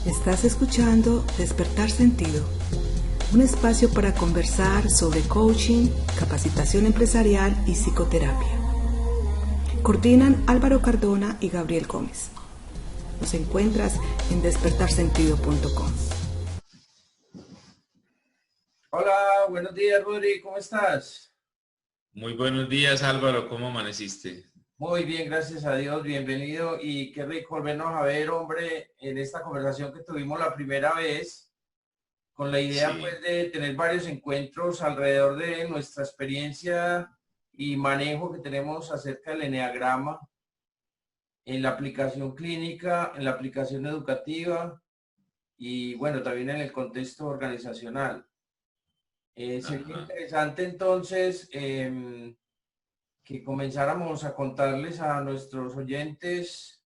Estás escuchando Despertar Sentido, un espacio para conversar sobre coaching, capacitación empresarial y psicoterapia. Coordinan Álvaro Cardona y Gabriel Gómez. Nos encuentras en despertarsentido.com. Hola, buenos días, Rodri, ¿cómo estás? Muy buenos días, Álvaro, ¿cómo amaneciste? Muy bien, gracias a Dios, bienvenido y qué rico volvernos a ver, hombre, en esta conversación que tuvimos la primera vez, con la idea pues de tener varios encuentros alrededor de nuestra experiencia y manejo que tenemos acerca del eneagrama en la aplicación clínica, en la aplicación educativa y bueno, también en el contexto organizacional. Sería interesante entonces que comenzáramos a contarles a nuestros oyentes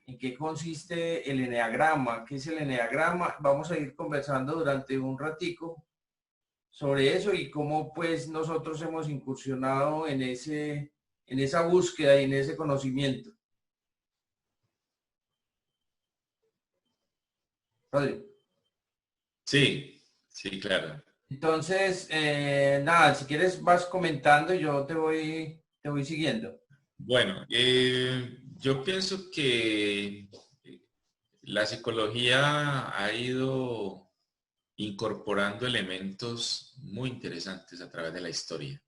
en qué consiste el eneagrama, qué es el eneagrama. Vamos a ir conversando durante un ratico sobre eso y cómo pues nosotros hemos incursionado en esa búsqueda y en ese conocimiento. Rodrigo. Sí, claro. Entonces, nada, si quieres vas comentando y yo te voy siguiendo. Bueno, yo pienso que la psicología ha ido incorporando elementos muy interesantes a través de la historia.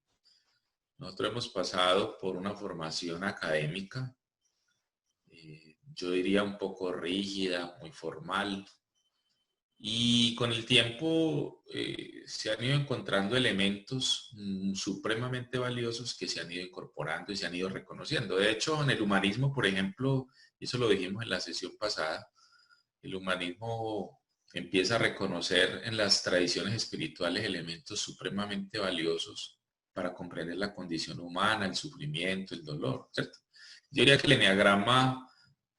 Nosotros hemos pasado por una formación académica, yo diría un poco rígida, muy formal, y con el tiempo se han ido encontrando elementos supremamente valiosos que se han ido incorporando y se han ido reconociendo. De hecho, en el humanismo, por ejemplo, y eso lo dijimos en la sesión pasada, el humanismo empieza a reconocer en las tradiciones espirituales elementos supremamente valiosos para comprender la condición humana, el sufrimiento, el dolor, ¿cierto? Yo diría que el eneagrama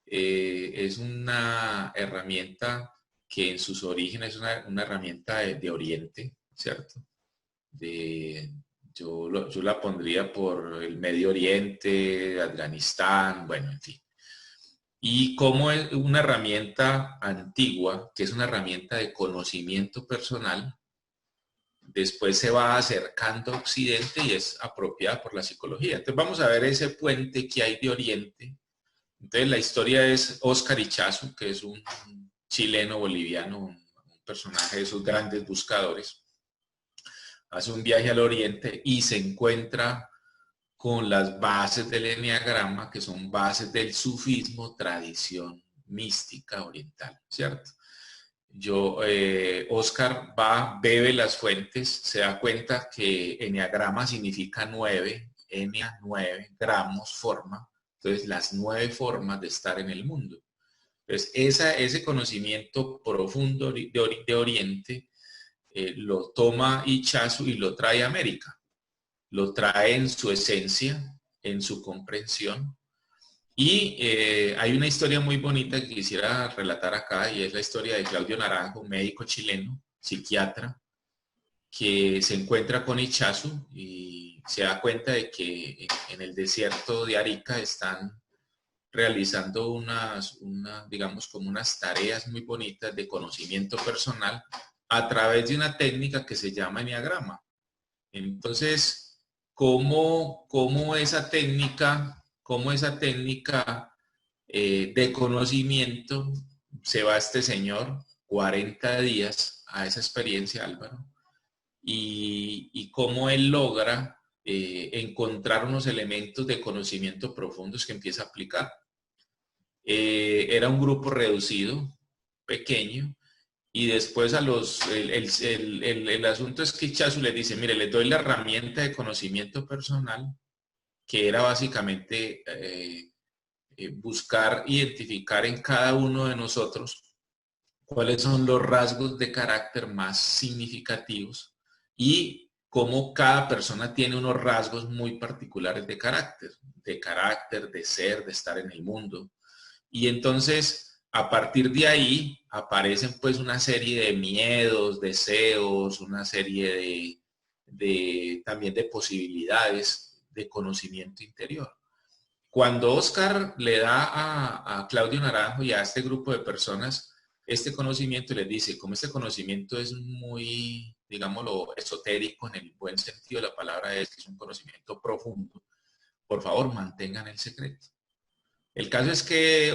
es una herramienta que en sus orígenes es una herramienta de Oriente, ¿cierto? Yo la pondría por el Medio Oriente, Afganistán, bueno, en fin. Y como es una herramienta antigua, que es una herramienta de conocimiento personal, después se va acercando a Occidente y es apropiada por la psicología. Entonces vamos a ver ese puente que hay de Oriente. Entonces la historia es Óscar Ichazu, que es un chileno boliviano, un personaje de esos grandes buscadores. Hace un viaje al Oriente y se encuentra con las bases del eneagrama, que son bases del sufismo, tradición mística oriental, ¿cierto? Óscar va, bebe las fuentes, se da cuenta que eneagrama significa 9, enea 9, gramos, forma, entonces las 9 formas de estar en el mundo. Entonces ese conocimiento profundo de Oriente lo toma Ichazu y lo trae a América, lo trae en su esencia, en su comprensión. Y hay una historia muy bonita que quisiera relatar acá y es la historia de Claudio Naranjo, un médico chileno, psiquiatra, que se encuentra con Ichazu y se da cuenta de que en el desierto de Arica están realizando digamos, como unas tareas muy bonitas de conocimiento personal a través de una técnica que se llama eneagrama. Entonces, ¿cómo esa técnica de conocimiento se va este señor 40 días a esa experiencia, Álvaro? Y cómo él logra encontrar unos elementos de conocimiento profundos que empieza a aplicar. Era un grupo reducido, pequeño, y después el asunto es que Ichazu les dice, mire, les doy la herramienta de conocimiento personal, que era básicamente buscar, identificar en cada uno de nosotros cuáles son los rasgos de carácter más significativos y cómo cada persona tiene unos rasgos muy particulares de ser, de estar en el mundo. Y entonces, a partir de ahí, aparecen pues una serie de miedos, deseos, una serie también de posibilidades de conocimiento interior. Cuando Óscar le da a Claudio Naranjo y a este grupo de personas este conocimiento y les dice, como este conocimiento es muy, digámoslo, esotérico en el buen sentido de la palabra, es que es un conocimiento profundo, por favor, mantengan el secreto. El caso es que,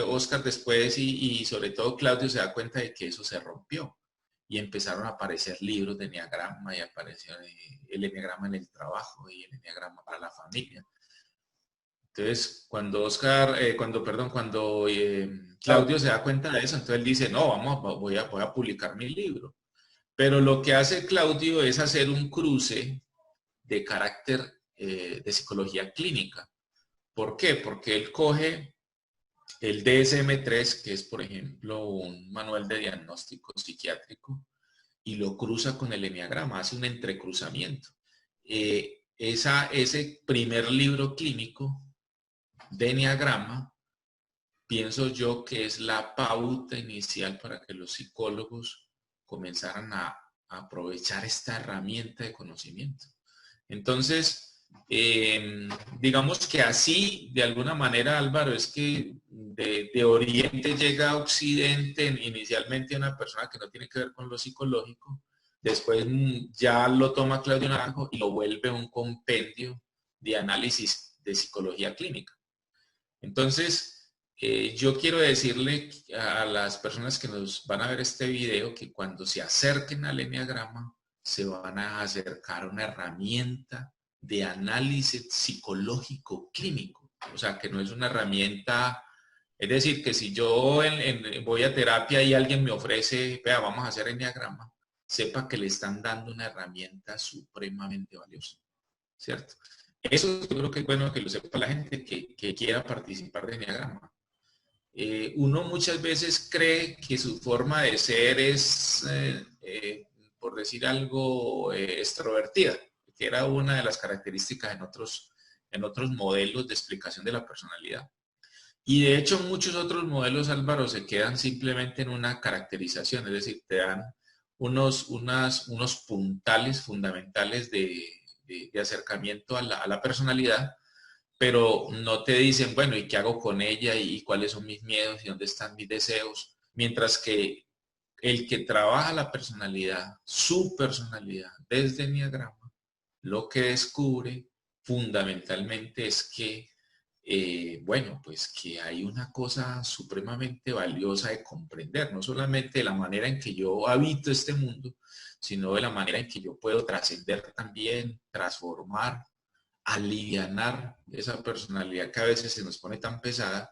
Oscar después y sobre todo Claudio se da cuenta de que eso se rompió y empezaron a aparecer libros de enneagrama y apareció el enneagrama en el trabajo y el enneagrama para la familia. Entonces, cuando Claudio se da cuenta de eso, entonces él dice, no, voy a publicar mi libro. Pero lo que hace Claudio es hacer un cruce de carácter de psicología clínica. ¿Por qué? Porque él coge el DSM-3, que es, por ejemplo, un manual de diagnóstico psiquiátrico, y lo cruza con el enneagrama, hace un entrecruzamiento. Ese primer libro clínico de enneagrama, pienso yo que es la pauta inicial para que los psicólogos comenzaran a aprovechar esta herramienta de conocimiento. Entonces, digamos que así, de alguna manera, Álvaro, es que de Oriente llega a Occidente, inicialmente una persona que no tiene que ver con lo psicológico, después ya lo toma Claudio Naranjo y lo vuelve un compendio de análisis de psicología clínica. Entonces, yo quiero decirle a las personas que nos van a ver este video que cuando se acerquen al enneagrama, se van a acercar a una herramienta de análisis psicológico clínico. O sea, que no es una herramienta, es decir, que si yo voy a terapia y alguien me ofrece, vea, vamos a hacer enneagrama, sepa que le están dando una herramienta supremamente valiosa, ¿cierto? Eso yo creo que es bueno que lo sepa la gente que quiera participar de enneagrama. Uno muchas veces cree que su forma de ser es, por decir algo, extrovertida, que era una de las características en otros modelos de explicación de la personalidad. Y de hecho muchos otros modelos, Álvaro, se quedan simplemente en una caracterización, es decir, te dan unos puntales fundamentales de acercamiento a la personalidad, pero no te dicen, bueno, ¿y qué hago con ella? ¿Y cuáles son mis miedos? ¿Y dónde están mis deseos? Mientras que el que trabaja la personalidad, su personalidad desde enneagrama, lo que descubre fundamentalmente es que, bueno, pues que hay una cosa supremamente valiosa de comprender, no solamente de la manera en que yo habito este mundo, sino de la manera en que yo puedo trascender también, transformar, alivianar esa personalidad que a veces se nos pone tan pesada.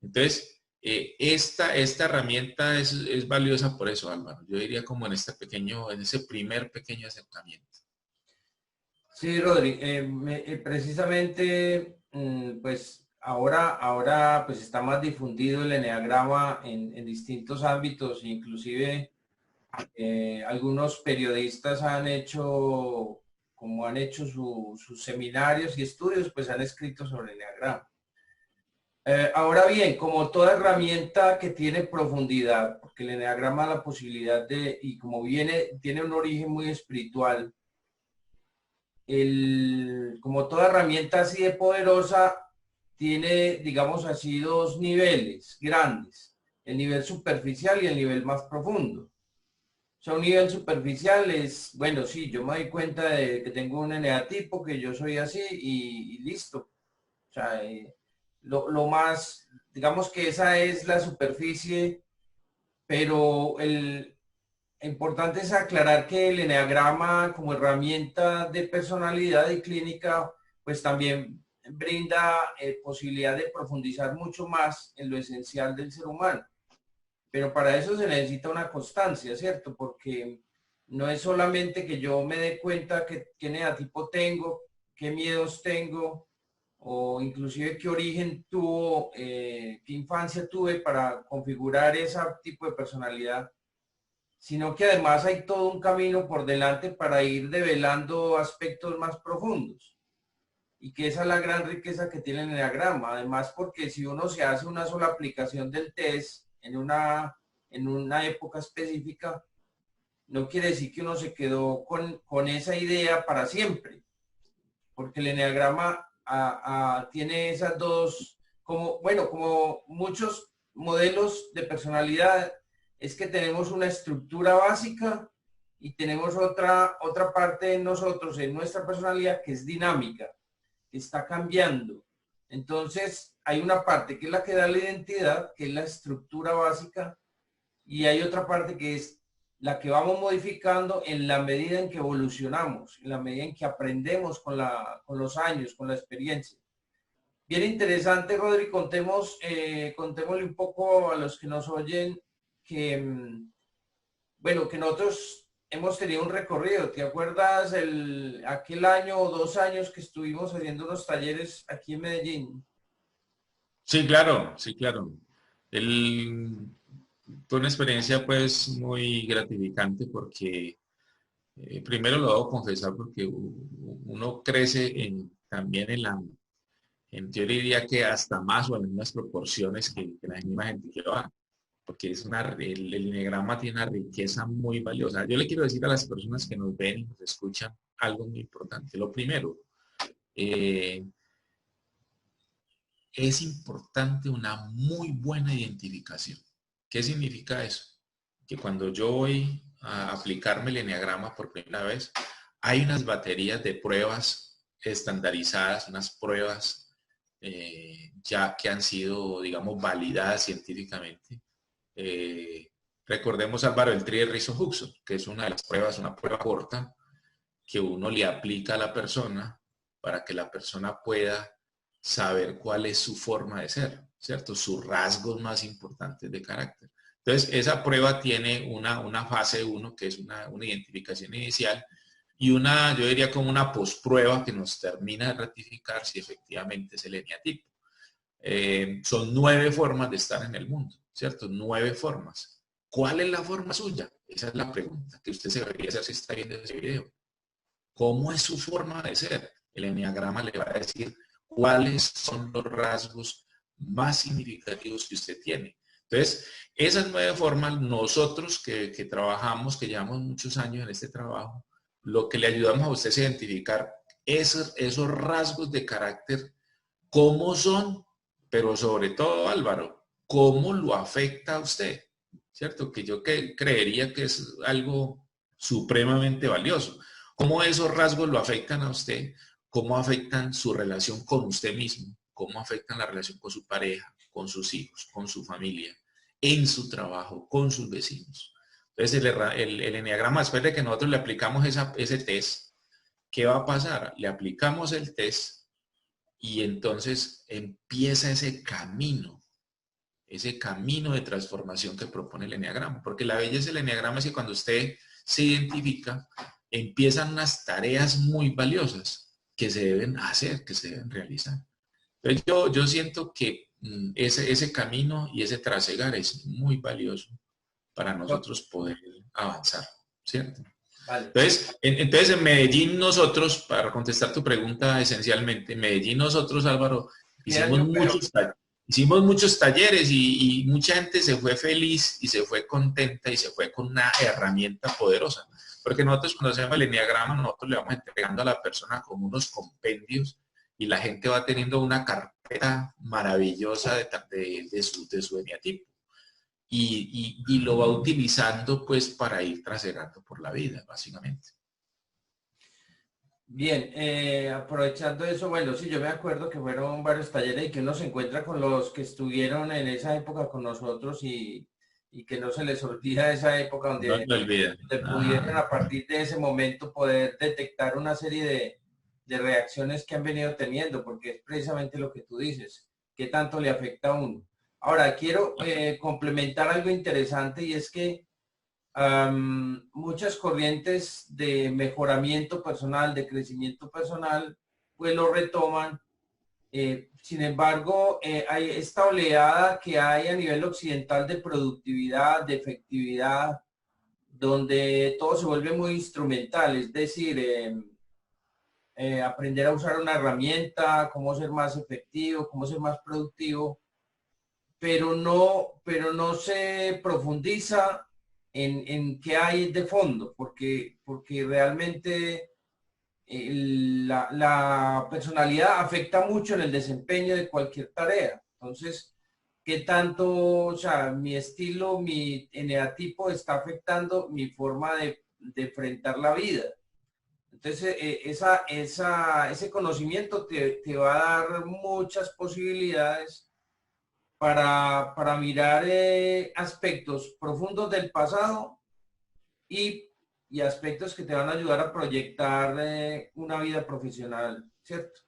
Entonces, esta herramienta es valiosa por eso, Álvaro. Yo diría como en ese primer pequeño acercamiento. Sí, Rodri, precisamente, pues ahora pues está más difundido el enneagrama en distintos ámbitos, inclusive algunos periodistas han hecho sus seminarios y estudios, pues han escrito sobre el enneagrama. Ahora bien, como toda herramienta que tiene profundidad, porque el enneagrama da la posibilidad y como tiene un origen muy espiritual, como toda herramienta así de poderosa, tiene, digamos así, dos niveles grandes, el nivel superficial y el nivel más profundo. O sea, un nivel superficial es, bueno, sí, yo me doy cuenta de que tengo un eneatipo, que yo soy así y listo. O sea, lo más, digamos que esa es la superficie, pero importante es aclarar que el eneagrama como herramienta de personalidad y clínica, pues también brinda posibilidad de profundizar mucho más en lo esencial del ser humano. Pero para eso se necesita una constancia, ¿cierto? Porque no es solamente que yo me dé cuenta qué eneatipo tengo, qué miedos tengo, o inclusive qué origen tuvo, qué infancia tuve para configurar ese tipo de personalidad, sino que además hay todo un camino por delante para ir develando aspectos más profundos. Y que esa es la gran riqueza que tiene el enneagrama. Además, porque si uno se hace una sola aplicación del test en una época específica, no quiere decir que uno se quedó con esa idea para siempre. Porque el enneagrama tiene esas dos, como muchos modelos de personalidad es que tenemos una estructura básica y tenemos otra parte en nosotros, en nuestra personalidad, que es dinámica, que está cambiando. Entonces, hay una parte que es la que da la identidad, que es la estructura básica, y hay otra parte que es la que vamos modificando en la medida en que evolucionamos, en la medida en que aprendemos con los años, con la experiencia. Bien interesante, Rodri. Contémosle un poco a los que nos oyen que, bueno, que nosotros hemos tenido un recorrido. ¿Te acuerdas aquel año o 2 años que estuvimos haciendo unos talleres aquí en Medellín? Sí, claro, sí, claro. Fue una experiencia pues muy gratificante porque primero lo debo confesar porque uno crece también yo diría que hasta más o en las mismas proporciones que la misma gente que lo va, porque el enneagrama tiene una riqueza muy valiosa. Yo le quiero decir a las personas que nos ven y nos escuchan algo muy importante. Lo primero, eh, es importante una muy buena identificación. ¿Qué significa eso? Que cuando yo voy a aplicarme el enneagrama por primera vez, hay unas baterías de pruebas estandarizadas, unas pruebas ya que han sido, digamos, validadas científicamente. Recordemos, Álvaro, el Tri de Rizzo-Huxon, que es una de las pruebas, una prueba corta que uno le aplica a la persona para que la persona pueda saber cuál es su forma de ser, ¿cierto? Sus rasgos más importantes de carácter. Entonces, esa prueba tiene una fase 1, que es una identificación inicial, y yo diría como una posprueba que nos termina de ratificar si efectivamente es el eneatipo. Son 9 formas de estar en el mundo, ¿cierto? 9 formas. ¿Cuál es la forma suya? Esa es la pregunta que usted se debería hacer si está viendo ese video. ¿Cómo es su forma de ser? El enneagrama le va a decir cuáles son los rasgos más significativos que usted tiene. Entonces, esas 9 formas, nosotros que trabajamos, que llevamos muchos años en este trabajo, lo que le ayudamos a usted es identificar esos rasgos de carácter, cómo son, pero sobre todo, Álvaro, cómo lo afecta a usted, ¿cierto? Que yo creería que es algo supremamente valioso. Cómo esos rasgos lo afectan a usted, cómo afectan su relación con usted mismo, cómo afectan la relación con su pareja, con sus hijos, con su familia, en su trabajo, con sus vecinos. Entonces, el enneagrama, después de que nosotros le aplicamos ese test, ¿qué va a pasar? Le aplicamos el test y entonces empieza ese camino de transformación que propone el enneagrama. Porque la belleza del enneagrama es que cuando usted se identifica, empiezan unas tareas muy valiosas que se deben hacer, que se deben realizar. Entonces yo siento que ese camino y ese trasegar es muy valioso para nosotros poder avanzar, ¿cierto? Vale. Entonces en Medellín nosotros, para contestar tu pregunta esencialmente, en Medellín nosotros, Álvaro, hicimos muchos talleres y mucha gente se fue feliz y se fue contenta y se fue con una herramienta poderosa. Porque nosotros cuando hacemos el enneagrama, nosotros le vamos entregando a la persona como unos compendios y la gente va teniendo una carpeta maravillosa de su eneatipo. Y lo va utilizando pues para ir trasegando por la vida, básicamente. Bien, aprovechando eso, bueno, sí, yo me acuerdo que fueron varios talleres y que uno se encuentra con los que estuvieron en esa época con nosotros y que no se les olvida esa época donde pudieron a partir de ese momento poder detectar una serie de reacciones que han venido teniendo, porque es precisamente lo que tú dices, qué tanto le afecta a uno. Ahora, quiero complementar algo interesante y es que muchas corrientes de mejoramiento personal, de crecimiento personal, pues lo retoman. Sin embargo, hay esta oleada que hay a nivel occidental de productividad, de efectividad, donde todo se vuelve muy instrumental, es decir, aprender a usar una herramienta, cómo ser más efectivo, cómo ser más productivo, pero no se profundiza en qué hay de fondo, porque realmente la personalidad afecta mucho en el desempeño de cualquier tarea. Entonces, qué tanto, o sea, mi estilo, mi eneatipo está afectando mi forma de enfrentar la vida. Entonces, ese conocimiento te va a dar muchas posibilidades para mirar aspectos profundos del pasado y, y aspectos que te van a ayudar a proyectar una vida profesional, ¿cierto?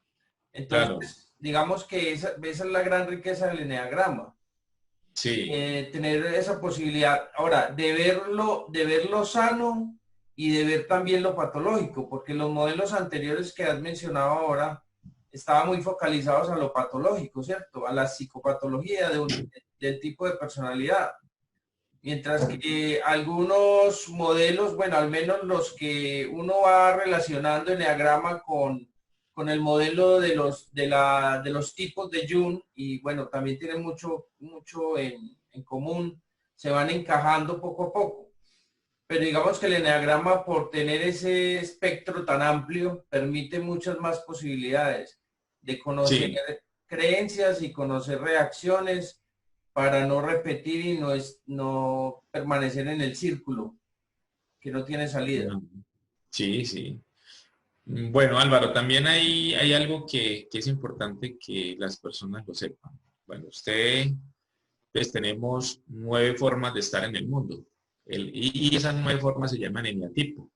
Claro, Entonces, digamos que esa es la gran riqueza del eneagrama. sí, Tener esa posibilidad. Ahora, de verlo sano y de ver también lo patológico, porque los modelos anteriores que has mencionado ahora estaban muy focalizados a lo patológico, ¿cierto? A la psicopatología del tipo de personalidad. Mientras que algunos modelos, bueno, al menos los que uno va relacionando eneagrama con el modelo de los tipos de Jung, y bueno, también tienen mucho en común, se van encajando poco a poco. Pero digamos que el eneagrama, por tener ese espectro tan amplio, permite muchas más posibilidades de conocer sí. creencias y conocer reacciones para no repetir y no permanecer en el círculo que no tiene salida. Sí, sí. Bueno, Álvaro, también hay algo que es importante que las personas lo sepan. Bueno, pues tenemos 9 formas de estar en el mundo. Y esas 9 formas se llaman eneatipo.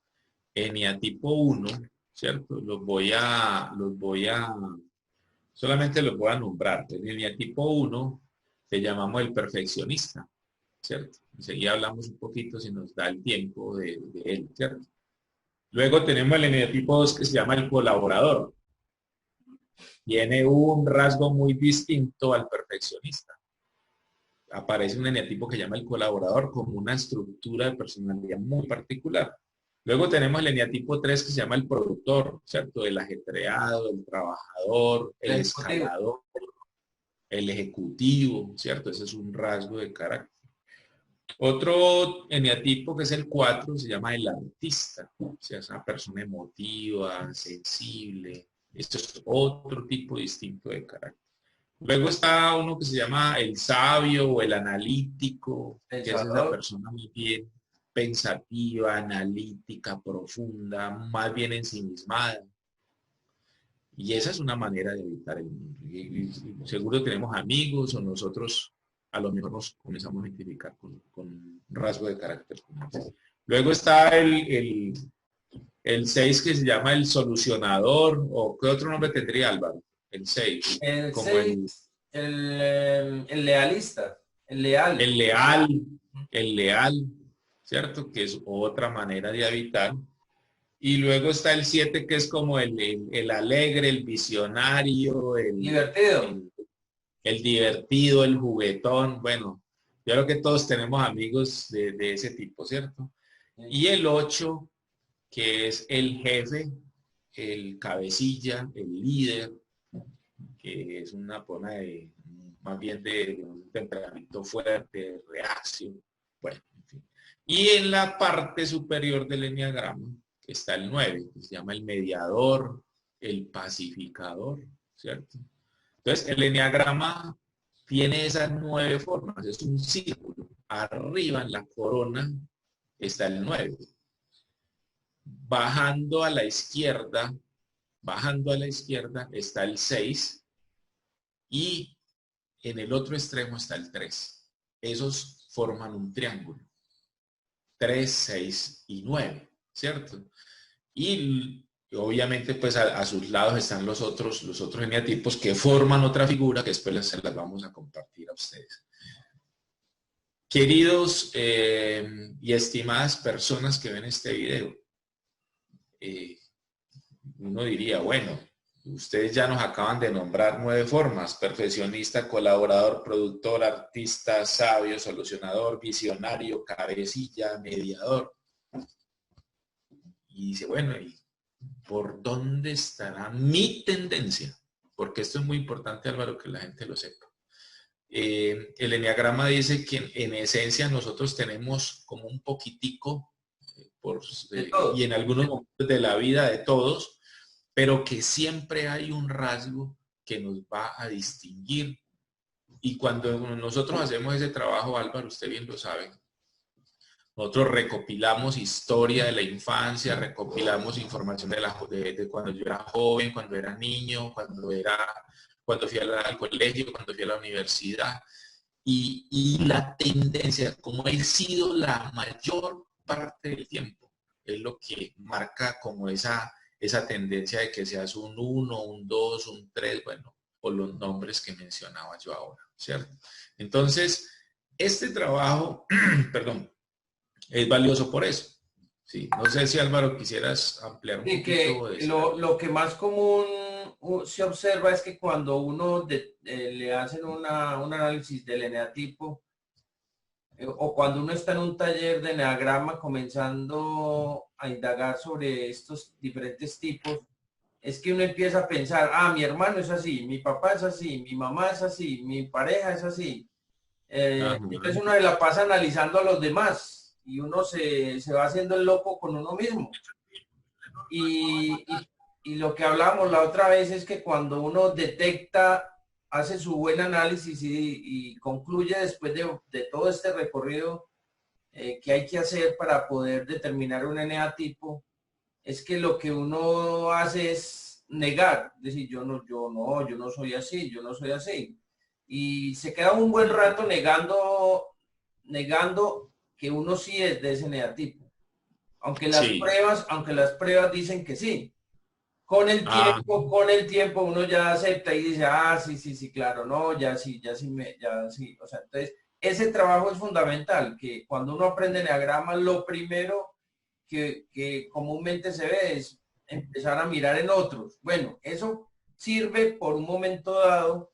Eneatipo 1, ¿cierto? Solamente los voy a nombrar. El eneatipo 1 le llamamos el perfeccionista, ¿cierto? Enseguida hablamos un poquito si nos da el tiempo de él, ¿cierto? Luego tenemos el eneatipo 2 que se llama el colaborador. Tiene un rasgo muy distinto al perfeccionista. Aparece un eneatipo que llama el colaborador como una estructura de personalidad muy particular. Luego tenemos el eneatipo 3 que se llama el productor, ¿cierto? El ajetreado, el trabajador, el escalador, el ejecutivo, ¿cierto? Ese es un rasgo de carácter. Otro eneatipo que es el 4 se llama el artista, o sea, es una persona emotiva, sensible. Esto es otro tipo distinto de carácter. Luego está uno que se llama el sabio o el analítico, que es esa Pensador. persona muy bien pensativa, analítica, profunda, más bien ensimismada. Y esa es una manera de habitar el mundo. Y seguro tenemos amigos o nosotros a lo mejor nos comenzamos a identificar con un rasgo de carácter como ese. Luego está el 6 que se llama el solucionador, o ¿qué otro nombre tendría, Álvaro? El 6 El como 6, el lealista, el leal. el leal, el leal, ¿cierto? Que es otra manera de habitar. Y luego está el 7 que es como el alegre, el visionario, Divertido. el divertido, el juguetón. Bueno, yo creo que todos tenemos amigos de ese tipo, ¿cierto? Y el 8 que es el jefe, el cabecilla, el líder, que es una forma de, más bien de un temperamento fuerte, reacción. Bueno, en fin. Y en la parte superior del enneagrama está el 9, que se llama el mediador, el pacificador, ¿cierto? Entonces, el enneagrama tiene esas 9 formas, es un círculo. Arriba en la corona está el 9. Bajando a la izquierda está el 6 y en el otro extremo está el 3. Esos forman un triángulo. 3, 6 y 9, ¿cierto? Y obviamente pues a sus lados están los otros eneatipos que forman otra figura que después se las vamos a compartir a ustedes. Queridos y estimadas personas que ven este video, uno diría, bueno, ustedes ya nos acaban de nombrar 9 formas: perfeccionista, colaborador, productor, artista, sabio, solucionador, visionario, cabecilla, mediador. Y dice, bueno, ¿y por dónde estará mi tendencia? Porque esto es muy importante, Álvaro, que la gente lo sepa. El enneagrama dice que en esencia nosotros tenemos como un poquitico, y en algunos momentos de la vida de todos, pero que siempre hay un rasgo que nos va a distinguir Y cuando nosotros hacemos ese trabajo, Álvaro, usted bien lo sabe, nosotros recopilamos historia de la infancia, recopilamos información de cuando yo era joven, cuando era niño, cuando fui al colegio, cuando fui a la universidad. Y la tendencia, como he sido la mayor parte del tiempo, es lo que marca como esa tendencia de que seas un 1, un 2, un 3, bueno, o los nombres que mencionaba yo ahora, ¿cierto? Entonces, este trabajo, perdón, es valioso por eso. Sí, no sé si Álvaro quisieras ampliar un Y poquito que de eso. lo que más común se observa es que cuando uno le hacen un análisis del eneatipo, o cuando uno está en un taller de eneagrama comenzando a indagar sobre estos diferentes tipos, es que uno empieza a pensar, ah, mi hermano es así, mi papá es así, mi mamá es así, mi pareja es así. Entonces uno se la pasa analizando a los demás y uno se va haciendo el loco con uno mismo. Y lo que hablamos la otra vez es que cuando uno detecta, hace su buen análisis y concluye después de todo este recorrido que hay que hacer para poder determinar un eneatipo, es que lo que uno hace es negar, decir, yo no soy así, yo no soy así. Y se queda un buen rato negando que uno sí es de ese eneatipo, Sí. aunque las pruebas dicen que sí. Ah, Con el tiempo uno ya acepta y dice, ah, sí, sí, sí, claro, no, ya sí. O sea, entonces, ese trabajo es fundamental, que cuando uno aprende enneagrama, lo primero que comúnmente se ve es empezar a mirar en otros. Bueno, eso sirve por un momento dado,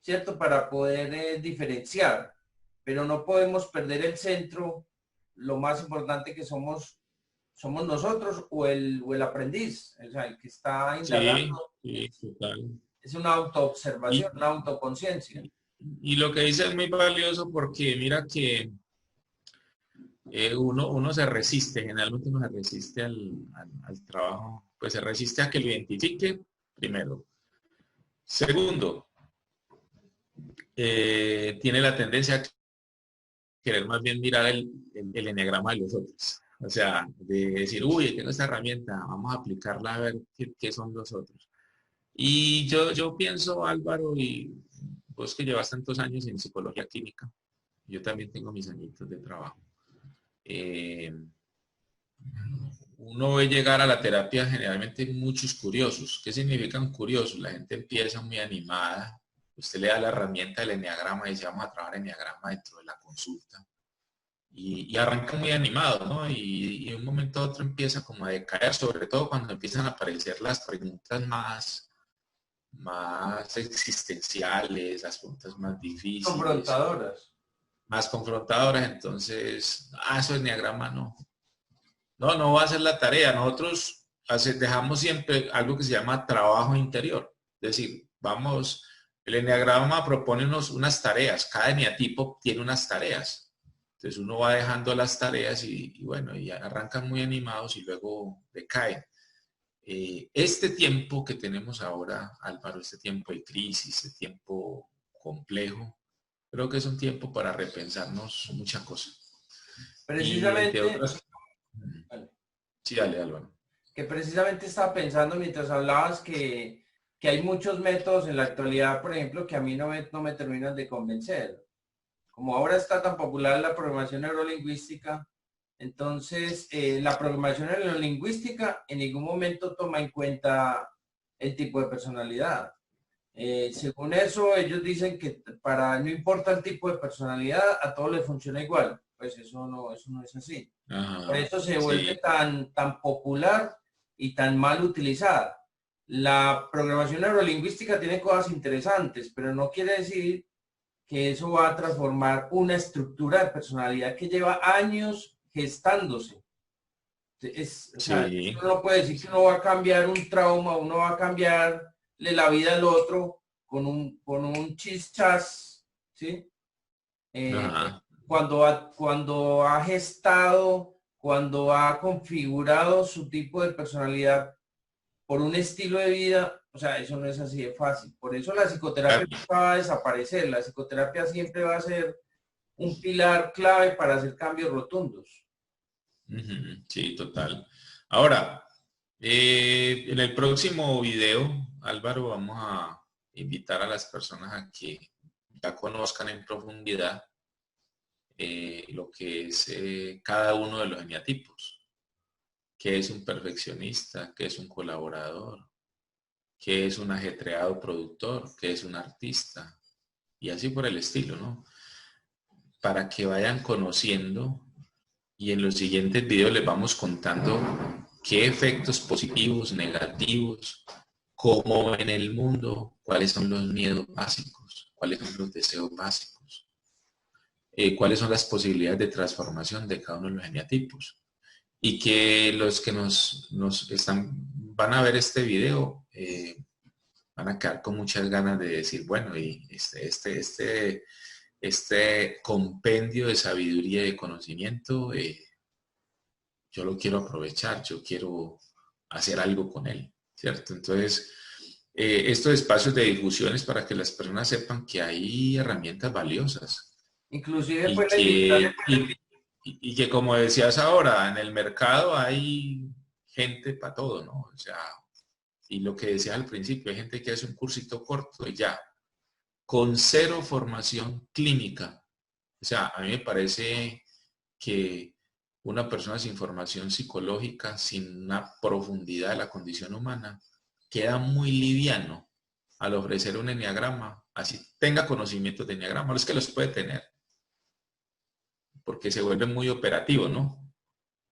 ¿cierto? Para poder diferenciar, pero no podemos perder el centro, lo más importante que somos nosotros o el aprendiz, o sea, el que está sí, indagando. sí, total. Es una autoobservación, una Y, autoconciencia. y lo que dice es muy valioso porque mira que uno se resiste, generalmente uno se resiste al trabajo, pues se resiste a que lo identifique, primero. Segundo, tiene la tendencia a querer más bien mirar el enneagrama de los otros. O sea, de decir, uy, tengo esta herramienta, vamos a aplicarla a ver qué son los otros. Y yo pienso, Álvaro, y vos que llevas tantos años en psicología clínica, yo también tengo mis añitos de trabajo. Eh, Uno ve llegar a la terapia generalmente muchos curiosos. ¿Qué significan curiosos? La gente empieza muy animada. Usted le da la herramienta del enneagrama y dice, vamos a trabajar enneagrama dentro de la consulta. Y arranca muy animado, ¿no? Y de un momento a otro empieza como a decaer, sobre todo cuando empiezan a aparecer las preguntas más existenciales, las preguntas más difíciles, Confrontadoras. más confrontadoras. Entonces, eso es enneagrama, no. No va a ser la tarea. Nosotros dejamos siempre algo que se llama trabajo interior. Es decir, el enneagrama propone unas tareas. Cada eneatipo tiene unas tareas. Entonces uno va dejando las tareas y bueno, y arrancan muy animados y luego decaen. Este tiempo que tenemos ahora, Álvaro, este tiempo de crisis, este tiempo complejo, creo que es un tiempo para repensarnos muchas cosas. Y entre Precisamente, otras, sí, dale, Álvaro. que precisamente estaba pensando mientras hablabas que hay muchos métodos en la actualidad, por ejemplo, que a mí no me terminan de convencer. Como ahora está tan popular la programación neurolingüística, entonces la programación neurolingüística en ningún momento toma en cuenta el tipo de personalidad. Según eso, ellos dicen que no importa el tipo de personalidad, a todos les funciona igual. Pues eso no es así. Por Ajá, eso se vuelve sí, tan popular y tan mal utilizada. La programación neurolingüística tiene cosas interesantes, pero no quiere decir que eso va a transformar una estructura de personalidad que lleva años gestándose. O sea, sí, uno no puede decir que uno va a cambiar un trauma, uno va a cambiarle la vida al otro con un chischas, ¿sí? ajá, Cuando ha gestado, cuando ha configurado su tipo de personalidad por un estilo de vida, O sea, eso no es así de fácil. Por eso la psicoterapia nunca va a desaparecer. La psicoterapia siempre va a ser un pilar clave para hacer cambios rotundos. Sí, total. Ahora, en el próximo video, Álvaro, vamos a invitar a las personas a que ya conozcan en profundidad lo que es cada uno de los eneatipos. ¿Qué es un perfeccionista? ¿Qué es un colaborador? ¿Qué es un ajetreado productor? ¿Qué es un artista? Y así por el estilo, ¿no? Para que vayan conociendo y en los siguientes videos les vamos contando qué efectos positivos, negativos, cómo en el mundo, cuáles son los miedos básicos, cuáles son los deseos básicos, cuáles son las posibilidades de transformación de cada uno de los eneatipos. Y que los que nos van a ver este video van a quedar con muchas ganas de decir, bueno, y este compendio de sabiduría y de conocimiento, yo lo quiero aprovechar, yo quiero hacer algo con él, ¿cierto? Entonces, estos espacios de difusión es para que las personas sepan que hay herramientas valiosas. Inclusive, Y pues, que como decías ahora, en el mercado hay gente para todo, ¿no? O sea, y lo que decía al principio, hay gente que hace un cursito corto y ya, con cero formación clínica. O sea, a mí me parece que una persona sin formación psicológica, sin una profundidad de la condición humana, queda muy liviano al ofrecer un enneagrama, así tenga conocimientos de enneagrama, los que los puede tener, porque se vuelve muy operativo, ¿no?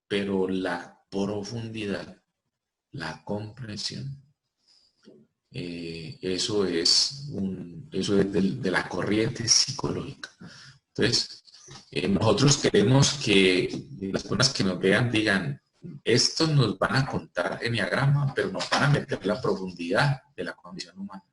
Pero la profundidad, la comprensión, eso es de la corriente psicológica. Entonces, nosotros queremos que las personas que nos vean digan, estos nos van a contar enneagrama, pero nos van a meter la profundidad de la condición humana.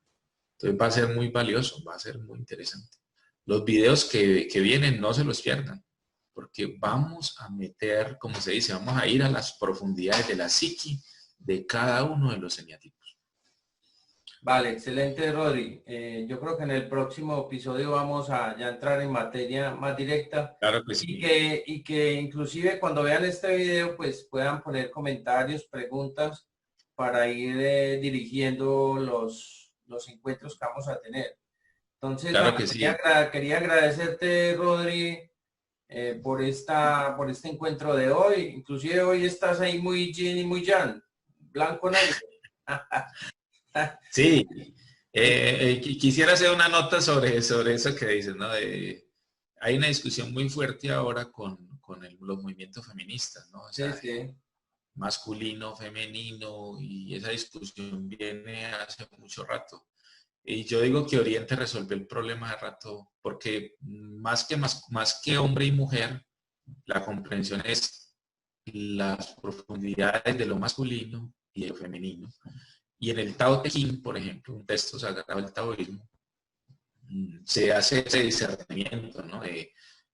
Entonces va a ser muy valioso, va a ser muy interesante. Los videos que vienen no se los pierdan, porque vamos a meter, como se dice, vamos a ir a las profundidades de la psiqui de cada uno de los eneatipos. Vale, excelente, Rodri. Yo creo que en el próximo episodio vamos a ya entrar en materia más directa. Claro que sí. Y que inclusive cuando vean este video, pues puedan poner comentarios, preguntas para ir dirigiendo los encuentros que vamos a tener. Entonces, claro bueno, que sí. quería agradecerte, Rodri, por este encuentro de hoy. Inclusive hoy estás ahí muy yin y muy yang, blanco negro. Sí, quisiera hacer una nota sobre eso que dices, ¿no? Hay una discusión muy fuerte ahora con los movimientos feministas, ¿no? O sea, sí. Masculino, femenino, y esa discusión viene hace mucho rato. Y yo digo que Oriente resolvió el problema de rato, porque más que hombre y mujer, la comprensión es las profundidades de lo masculino y de lo femenino. Y en el Tao Te Ching, por ejemplo, un texto sagrado del taoísmo, se hace ese discernimiento, ¿no?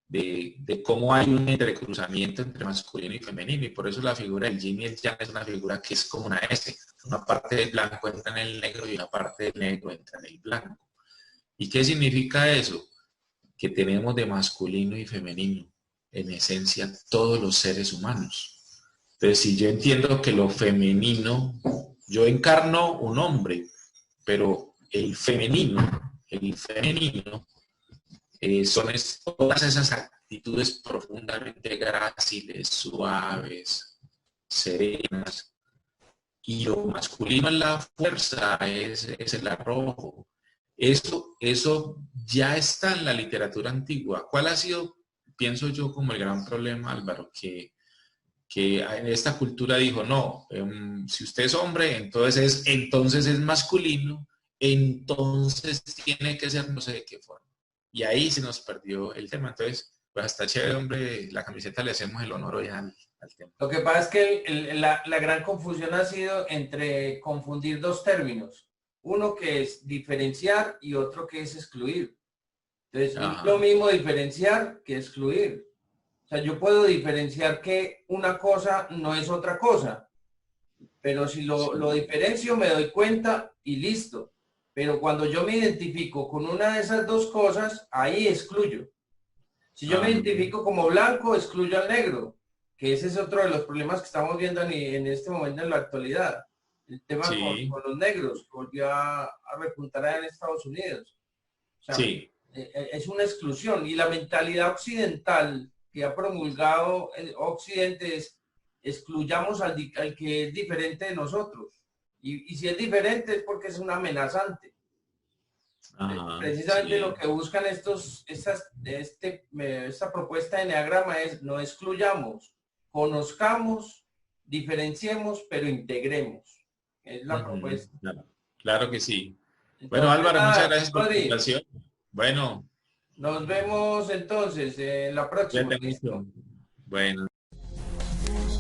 de cómo hay un entrecruzamiento entre masculino y femenino, y por eso la figura del yin y el yang es una figura que es como una S. Una parte del blanco entra en el negro y una parte del negro entra en el blanco. ¿Y qué significa eso? Que tenemos de masculino y femenino, en esencia, todos los seres humanos. Entonces, si yo entiendo que lo femenino, yo encarno un hombre, pero el femenino son todas esas actitudes profundamente gráciles, suaves, serenas. Y lo masculino es la fuerza, es el arrojo. Eso ya está en la literatura antigua. ¿Cuál ha sido, pienso yo, como el gran problema, Álvaro? Que en esta cultura dijo, no, si usted es hombre, entonces es masculino, entonces tiene que ser no sé de qué forma. Y ahí se nos perdió el tema. Entonces, pues hasta chévere, hombre, la camiseta le hacemos el honor hoy al tema. Lo que pasa es que la gran confusión ha sido entre confundir dos términos. Uno que es diferenciar y otro que es excluir. Entonces, no es lo mismo diferenciar que excluir. O sea, yo puedo diferenciar que una cosa no es otra cosa. pero si lo diferencio me doy cuenta y listo. Pero cuando yo me identifico con una de esas dos cosas, ahí excluyo. Si yo me identifico como blanco, excluyo al negro, que ese es otro de los problemas que estamos viendo en este momento en la actualidad. El tema con los negros volvió a repuntar allá en Estados Unidos. O sea, es una exclusión. Y la mentalidad occidental que ha promulgado el Occidente es excluyamos al que es diferente de nosotros. Y si es diferente es porque es un amenazante. Precisamente lo que buscan esta propuesta de Enneagrama es no excluyamos, conozcamos, diferenciemos, pero integremos. Es la propuesta. Claro que sí. Entonces, bueno, Álvaro, muchas gracias por la invitación. Bueno. Nos vemos entonces en la próxima. Bueno.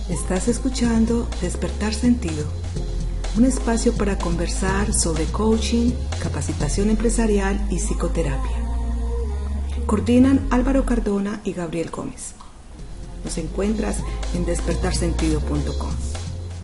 Estás escuchando Despertar Sentido, un espacio para conversar sobre coaching, capacitación empresarial y psicoterapia. Coordinan Álvaro Cardona y Gabriel Gómez. Nos encuentras en despertarsentido.com.